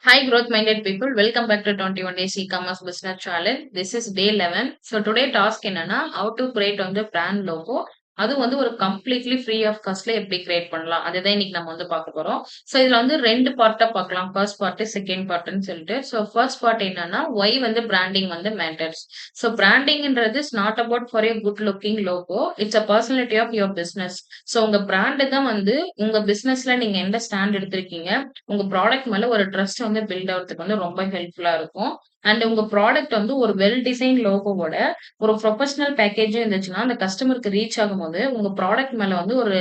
Hi, growth minded people. Welcome back to 21 Days E-commerce Business Challenge. This is day 11. So, today task என்னன்னா how to create வந்து brand logo. அது வந்து ஒரு completely free of காஸ்ட்ல எப்படி create பண்ணலாம் அதுதான் இன்னைக்கு நம்ம வந்து பார்க்க போறோம். ஸோ இதுல வந்து ரெண்டு பார்ட்டா பார்க்கலாம். ஃபர்ஸ்ட் பார்ட், செகண்ட் பார்ட்னு சொல்லிட்டு. ஸோ ஃபர்ஸ்ட் பார்ட் என்னன்னா ஒய் வந்து பிராண்டிங் வந்து மேட்டர்ஸ். ஸோ பிராண்டிங்ன்றது is not about for a good looking logo. It's a personality of your business. So உங்க பிராண்டு தான் வந்து உங்க பிசினஸ்ல நீங்க எந்த ஸ்டாண்ட் எடுத்திருக்கீங்க, உங்க ப்ராடக்ட் மேல ஒரு ட்ரஸ்ட் வந்து பில்ட் ஆகிறதுக்கு வந்து ரொம்ப ஹெல்ப்ஃபுல்லா இருக்கும். அண்ட் உங்க ப்ராடக்ட் வந்து ஒரு வெல் டிசைன் லோகோவோட ஒரு ப்ரொஃபஷனல் பேக்கேஜும் இருந்துச்சுன்னா அந்த கஸ்டமருக்கு ரீச் ஆகும்போது உங்க ப்ராடக்ட் மேல வந்து ஒரு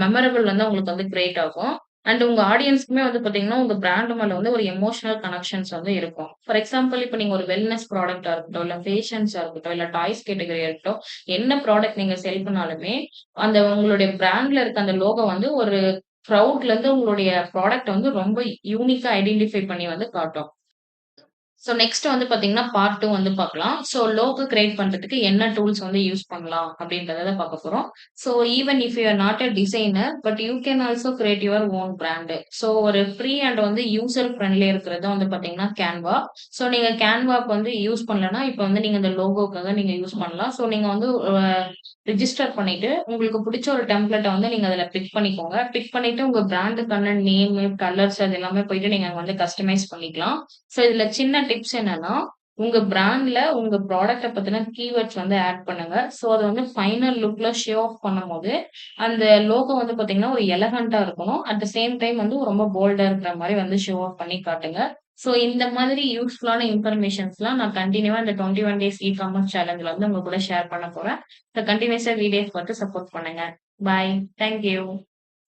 மெமரபிள் வந்து உங்களுக்கு வந்து கிரியேட் ஆகும். அண்ட் உங்க ஆடியன்ஸ்க்குமே வந்து பாத்தீங்கன்னா உங்க பிராண்ட் மேல வந்து ஒரு எமோஷனல் கனெக்ஷன்ஸ் வந்து இருக்கும். ஃபார் எக்ஸாம்பிள் இப்ப நீங்க ஒரு வெல்னஸ் ப்ராடக்டா இருக்கட்டும், இல்ல ஃபேஷன்ஸா இருக்கட்டும், இல்ல டாய்ஸ் கேட்டகரியா இருக்கட்டும், என்ன ப்ராடக்ட் நீங்க செல் பண்ணாலுமே அந்த உங்களுடைய பிராண்ட்ல இருக்க அந்த லோகோ வந்து ஒரு க்ரவுட்ல இருந்து உங்களுடைய ப்ராடக்ட் வந்து ரொம்ப யூனிக்கா ஐடென்டிஃபை பண்ணி வந்து காட்டும். ஸோ நெக்ஸ்ட் வந்து பார்த்தீங்கன்னா, பார்ட் 2 வந்து பார்க்கலாம். ஸோ லோகோ கிரியேட் பண்றதுக்கு என்ன டூல்ஸ் வந்து யூஸ் பண்ணலாம் அப்படின்றத தான் பார்க்க போறோம். So even if you are not a designer, but you can also create your own brand. So ஒரு ஃப்ரீ அண்ட் வந்து யூசர் ஃப்ரெண்ட்லி இருக்கிறது வந்து பார்த்தீங்கன்னா கேன்வா. ஸோ நீங்க கேன்வாக்கு வந்து யூஸ் பண்ணலன்னா, இப்ப வந்து நீங்க இந்த லோகோக்காக நீங்க யூஸ் பண்ணலாம். ஸோ நீங்க வந்து ரிஜிஸ்டர் பண்ணிட்டு, உங்களுக்கு பிடிச்ச ஒரு டெம்ப்ளேட்ட வந்து நீங்க அதுல பிக் பண்ணிக்கோங்க. பிக் பண்ணிட்டு உங்க பிராண்டுக்கான நேமு, கலர்ஸ் அது எல்லாமே போயிட்டு நீங்க அங்க வந்து கஸ்டமைஸ் பண்ணிக்கலாம். ஸோ இதுல சின்ன டிப்ஸ் என்னன்னா, உங்க பிராண்ட்ல உங்க ப்ராடக்ட்ட பத்தின கீவேர்ட்ஸ் வந்து ஆட் பண்ணுங்க. ஸோ அது வந்து ஃபைனல் லுக்ல ஷோ ஆஃப் பண்ணும்போது, அந்த லோகோ வந்து பாத்தீங்கன்னா ஒரு எலகன்ட்டா இருக்கணும். அட் த சேம் டைம் வந்து ரொம்ப போல்டா இருக்கிற மாரி வந்து ஷோ ஆஃப் பண்ணி காட்டுங்க. ஸோ இந்த மாதிரி யூஸ்ஃபுல்லான இன்ஃபர்மேஷன்ஸ்லாம் நான் கன்டினியூவா இந்த 21 டேஸ் இ-காமர்ஸ் சேலஞ்சுல வந்து உங்க கூட ஷேர் பண்ண போறேன். ஸோ கன்டினியூஸா வீடியோஸ் பார்த்து சப்போர்ட் பண்ணுங்க. பாய். Thank you.